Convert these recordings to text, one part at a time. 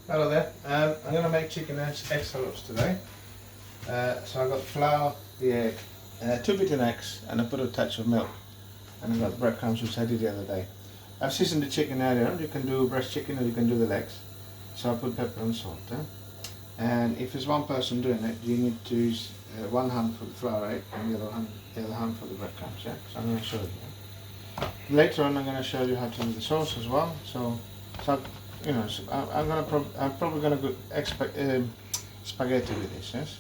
Hello there. I'm going to make chicken escalopes today. So I got flour, the egg, 2 beaten eggs, and I put a touch of milk. And I got breadcrumbs, which I did the other day. I've seasoned the chicken earlier. You can do breast chicken or you can do the legs. So I put pepper and salt. And if it's one person doing it, you need to use one hand for the flour egg and the other hand for the breadcrumbs. Yeah. So I'm going to show you. Later on, I'm going to show you how to do the sauce as well. So you know, so I'm probably gonna go spaghetti with this, yes.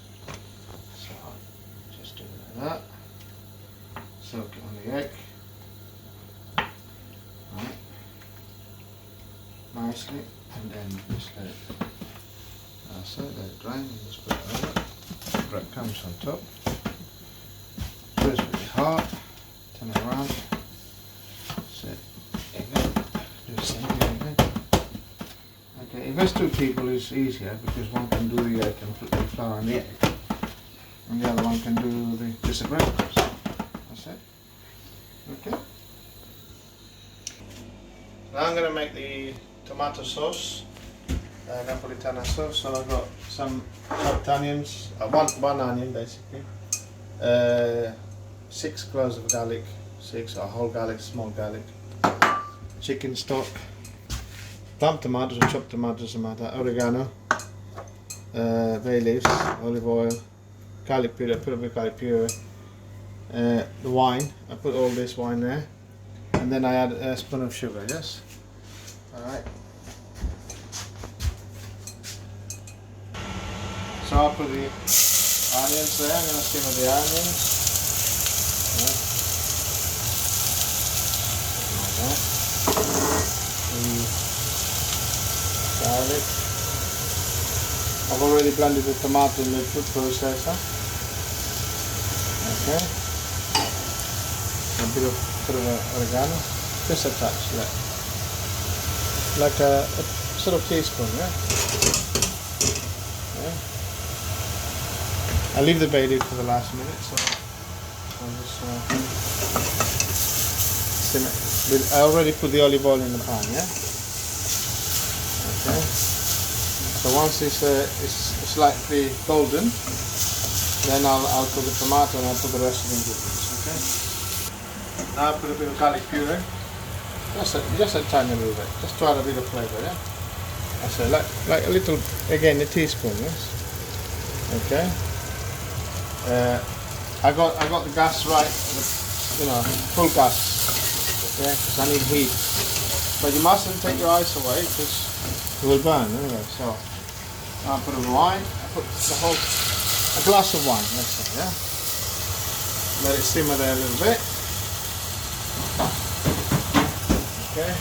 So just do it like that. Soak it on the egg. Right. Nicely, and then just let it. That's it. Let it drain. And just put it over. Breadcrumbs on top. It's really hard. Turn it around. Set it again. Do the same thing again. Okay, if there's 2 people, it's easier because one can do the egg and put the flour in the egg, and the other one can do just the breadcrumbs. That's it. Okay. Now I'm going to make the tomato sauce, Napolitana sauce. So I've got some chopped onions, one onion basically, 6 cloves of garlic, 6 or whole garlic, small garlic, chicken stock, plum tomatoes or chopped tomatoes, oregano, bay leaves, olive oil, garlic puree, I put a bit of garlic puree, the wine, I put all this wine there, and then I add a spoon of sugar, yes? Alright. So I'll put the onions there, I'm going to simmer the onions. Like that. Garlic. I've already blended the tomato in the food processor. Okay. A bit of oregano, just a touch, like a sort of teaspoon, yeah. Okay. I leave the bay leaf for the last minute, so I'll just simmer. I already put the olive oil in the pan, yeah. Okay. So once it's slightly golden, then I'll put the tomato and I'll put the rest of the ingredients. Okay. Now I'll put a bit of garlic puree, just a tiny little bit, just to add a bit of flavour. Yeah. I say like a little, again a teaspoon. Yes. Okay. I got the gas right, full gas. Okay, because I need heat. But you mustn't take your eyes away because it will burn anyway. So I'll put a wine. I put a glass of wine. Let's say, yeah. Let it simmer there a little bit. Okay.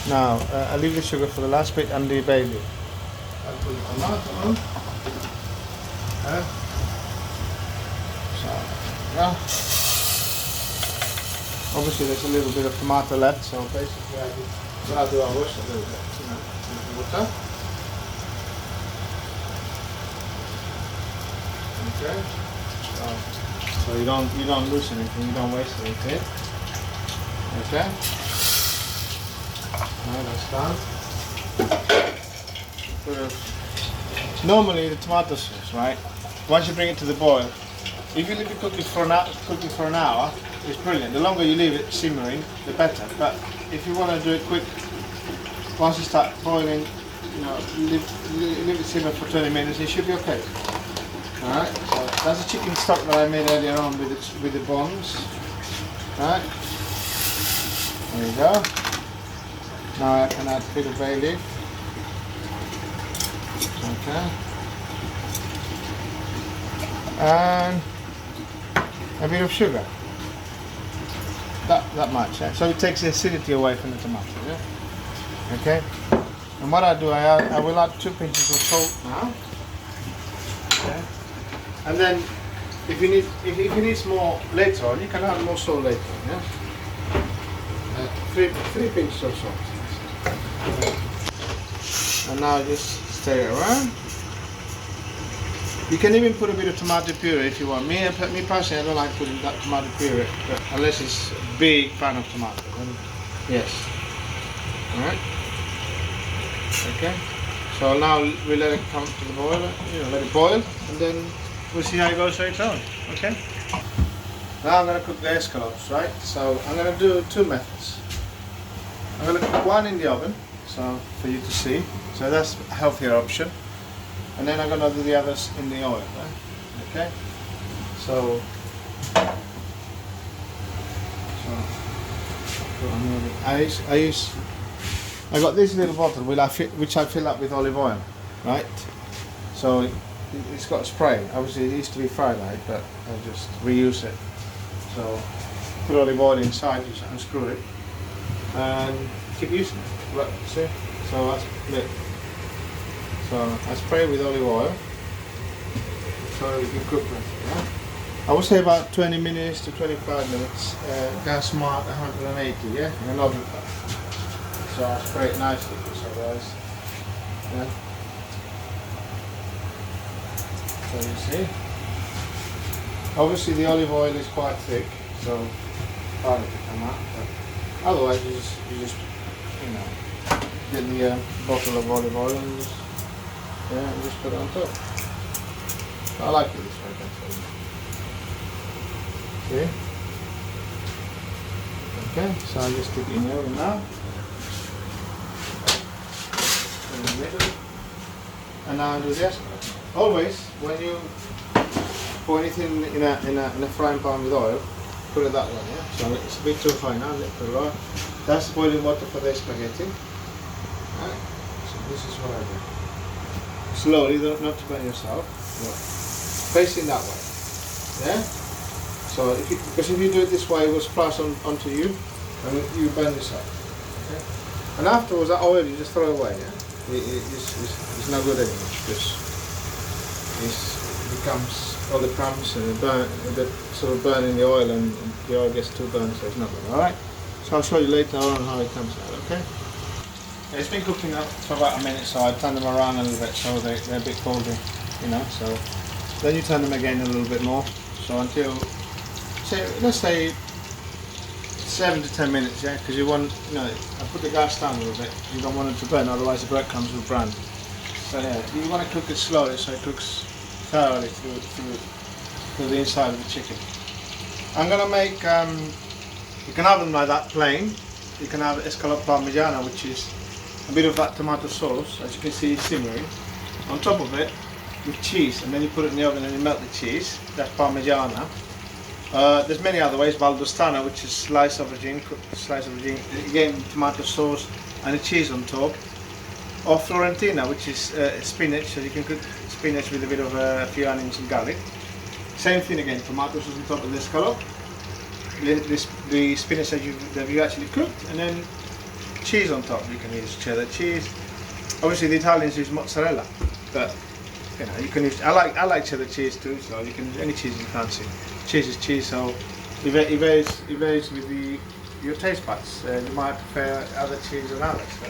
Now I leave the sugar for the last bit and the bay leaf. I'll put the tomato on. So yeah. Obviously there's a little bit of tomato left, so basically I'll do a wash a little bit, with water. Okay. So you don't lose anything, you don't waste anything. Okay. Now that's done. Normally the tomato sauce, right? Once you bring it to the boil, if you leave it cooking for an hour, it's brilliant. The longer you leave it simmering, the better. But if you want to do it quick, once you start boiling, leave it simmer for 20 minutes. It should be okay. All right. So that's the chicken stock that I made earlier on with the bones. All right. There you go. Now I can add a bit of bay leaf. Okay. And a bit of sugar. That much, yeah? So it takes the acidity away from the tomato, yeah? Okay? And what I do, I will add 2 pinches of salt now. Okay? And then if you need more later on, you can add more salt later on, yeah? 3 pinches of salt. And now just stir it around. You can even put a bit of tomato puree if you want. Me personally, I don't like putting that tomato puree, but unless it's a big fan of tomato. Yes. Alright. Okay. So now we let it come to the boil, let it boil, and then we'll see how it goes later on. Okay. Now I'm going to cook the escalopes, right? So I'm going to do two methods. I'm going to cook one in the oven, so for you to see. So that's a healthier option. And then I'm going to do the others in the oil, right? Okay. So I got this little bottle which I fill up with olive oil, right? So it's got a spray. Obviously it used to be Friday, but I just reuse it. So put olive oil inside, just unscrew it, and keep using it. Right, see? So that's it. So I spray with olive oil, so you can cook it. Yeah? I would say about 20 minutes to 25 minutes. Gas mark 180, yeah, in an oven pan. So I spray it nicely, because otherwise, yeah. So you see. Obviously the olive oil is quite thick, so hard to come out. But otherwise, you just get the bottle of olive oil and just put it on top. I like it this way. That's see? Okay, so I'll just stick it in the oven now. In the middle. And now I'll do the escalope. Always, when you put anything in a frying pan with oil, put it that way, yeah? So it's a bit too high now, let's put it right. That's boiling water for the spaghetti. Right. So this is what I do. Slowly, not to burn yourself. Look. Facing that way. Yeah? So because if you do it this way, it will splash onto you and you burn yourself. Okay? And afterwards, that oil you just throw away. Yeah? It's no good anymore because it becomes all the crumbs and the sort of burn in the oil, and the oil gets too burnt, so it's not good. All right. So I'll show you later on how it comes out. Okay. Yeah, it's been cooking up for about a minute, so I turn them around a little bit so they're a bit colder, So then you turn them again a little bit more. So until let's say 7 to 10 minutes, yeah, because you want, I put the gas down a little bit. You don't want it to burn, otherwise the breadcrumbs will burn. So yeah, you want to cook it slowly so it cooks thoroughly through the inside of the chicken. I'm gonna make. You can have them like that, plain. You can have escalope parmigiana, which is a bit of that tomato sauce, as you can see, simmering. On top of it, with cheese, and then you put it in the oven and you melt the cheese. That's parmigiana. There's many other ways. Valdostana, which is slice of aubergine, again tomato sauce and a cheese on top. Or Florentina, which is spinach, so you can cook spinach with a bit of a few onions and garlic. Same thing again, tomato sauce on top of the scallop. The spinach that you actually cooked, and then cheese on top. You can use cheddar cheese. Obviously the Italians use mozzarella, but you can use. I like cheddar cheese too, so you can use any cheese you fancy. Cheese is cheese, so it varies with your taste buds. You might prefer other cheese than others. So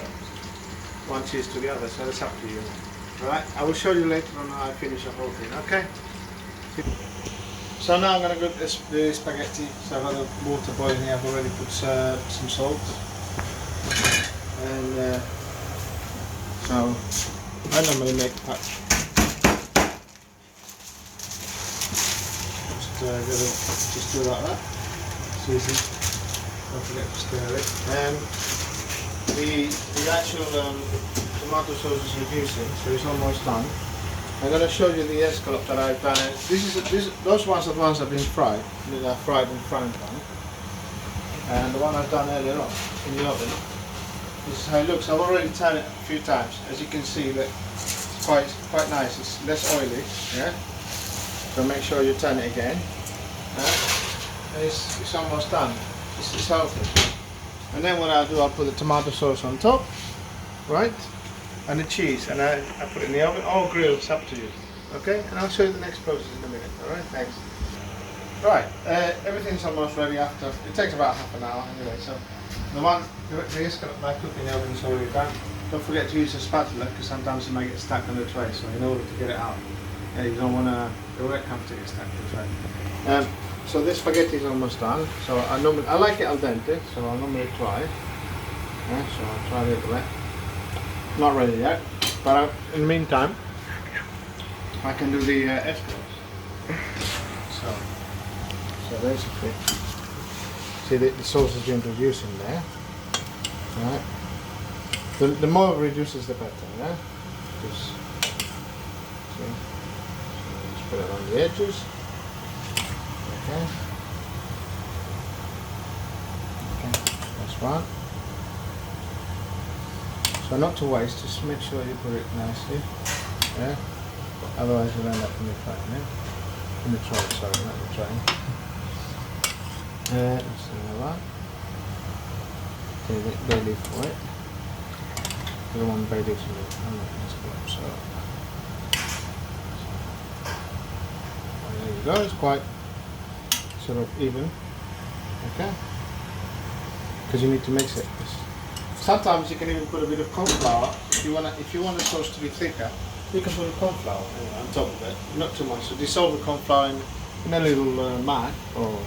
one cheese to the other, so it's up to you. Right? I will show you later on how I finish the whole thing. Okay. So now I'm going to cook the spaghetti. So I've got the water boiling here. I've already put some salt, and so I normally make just do it like that. It's easy. Don't forget to stir it. And the actual tomato sauce is reducing, so it's almost done. I'm going to show you the escalope that I've done. Those ones are the ones that have been fried. They're fried in frying pan. And the one I've done earlier on in the oven. This is how it looks. I've already turned it a few times. As you can see, that it's quite nice. It's less oily. Yeah. So make sure you turn it again. And it's almost done. It's healthy. And then what I'll do, I'll put the tomato sauce on top, right? And the cheese, and I put it in the oven or grill, it's up to you. Okay, and I'll show you the next process in a minute. Alright, thanks. Right, everything's almost ready after, it takes about half an hour anyway, so the escalope I cook in the oven is already done. Don't forget to use a spatula, because sometimes it might get stuck on the tray, so in order to get it out, you don't want the breadcrumbs to get stuck on the tray. So this spaghetti is almost done, so I like it al dente, so I'll normally try. Yeah, so I'll try it away. Not ready yet, but in the meantime, I can do the Escalopes. So basically, see the sausage introduced in there. Right. The more it reduces, the better. Yeah. Just see. So just put it on the edges. Okay. Okay. That's one. So not to waste, just make sure you put it nicely. Yeah. Otherwise you'll end up in the train. Yeah? In the tray, sorry, not the train. That's another one. Bay leaf for it. I don't want bay leaf to leave. I'm not going to go up, so. There you go, it's quite sort of even. Okay. Because you need to mix it. Sometimes you can even put a bit of corn flour if you want the sauce to be thicker. You can put a corn flour on top of it, not too much. So dissolve the corn flour in a little mat or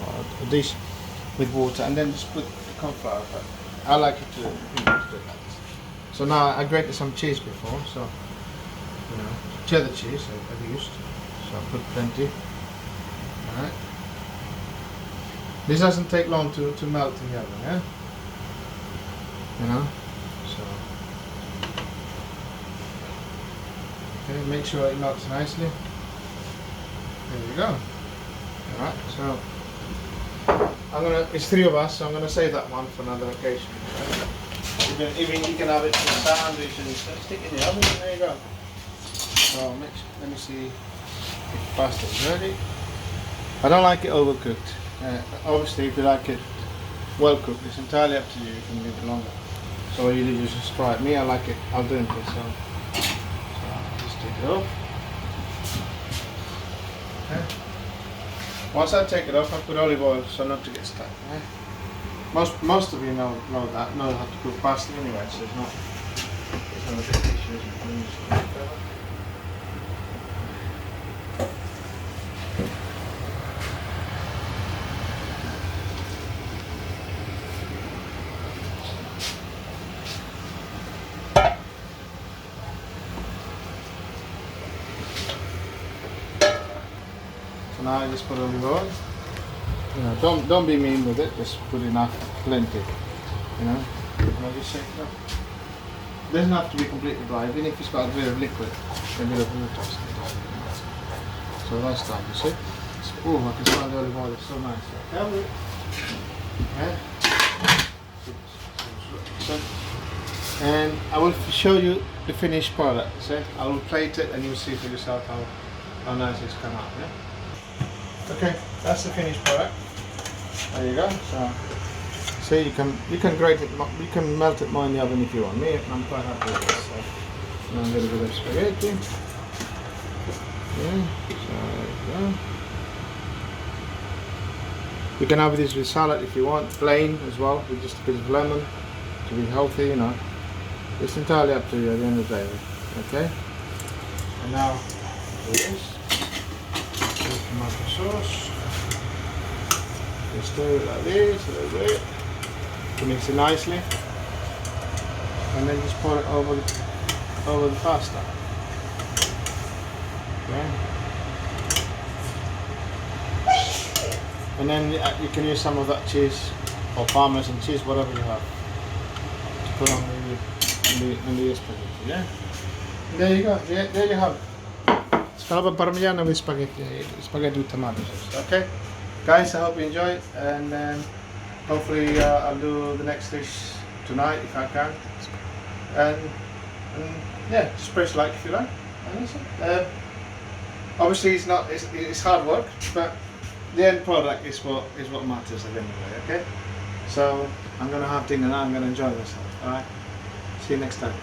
a dish with water, and then just put the corn flour. But I like it to do it like this. So now I grated some cheese before, so cheddar cheese I've used. So I put plenty. All right. This doesn't take long to melt in the oven, yeah. So okay, make sure it melts nicely. There you go. Alright, so it's 3 of us, so I'm gonna save that one for another occasion. Right? Even you can have it for a sandwich and stick it in the oven, and there you go. So let me see if the pasta is ready. I don't like it overcooked. Obviously if you like it well cooked, it's entirely up to you, you can leave it longer. So you just try it. Me, I like it al dente, so I'll just take it off. Okay. Once I take it off, I put olive oil so not to get stuck. Okay? Most of you know how to cook pasta anyway, so it's not a big issue. Now I just put olive oil. Don't be mean with it. Just put enough, plenty. And I just shake it up. It doesn't have to be completely dry. Even if it's got a bit of liquid, a bit of water. So that's done. You see? Oh, I can smell the olive oil. It's so nice. Yeah. And I will show you the finished product. See? I will plate it, and you'll see for yourself how nice it's come out. Yeah. Okay, that's the finished product. There you go. So, see, you can grate it, you can melt it more in the oven if you want. Me, I'm quite happy with this. So, now a little bit of spaghetti. Yeah, so there you go. You can have this with salad if you want, plain as well, with just a bit of lemon to be healthy. It's entirely up to you at the end of the day. Okay. And now here it is. Tomato sauce. Just stir it like this a little bit to mix it nicely, and then just pour it over the pasta. Okay. And then you can use some of that cheese or Parmesan cheese, whatever you have, to put on the spaghetti. Yeah. And there you go. There you have it. Scallop parmigiano with spaghetti with tomato sauce. Okay, guys, I hope you enjoy it, and hopefully I'll do the next dish tonight if I can. And yeah, just press like if you like. Obviously, it's hard work, but the end product is what matters at the end of the day. Okay, so I'm gonna have dinner now. I'm gonna enjoy myself. All right. See you next time.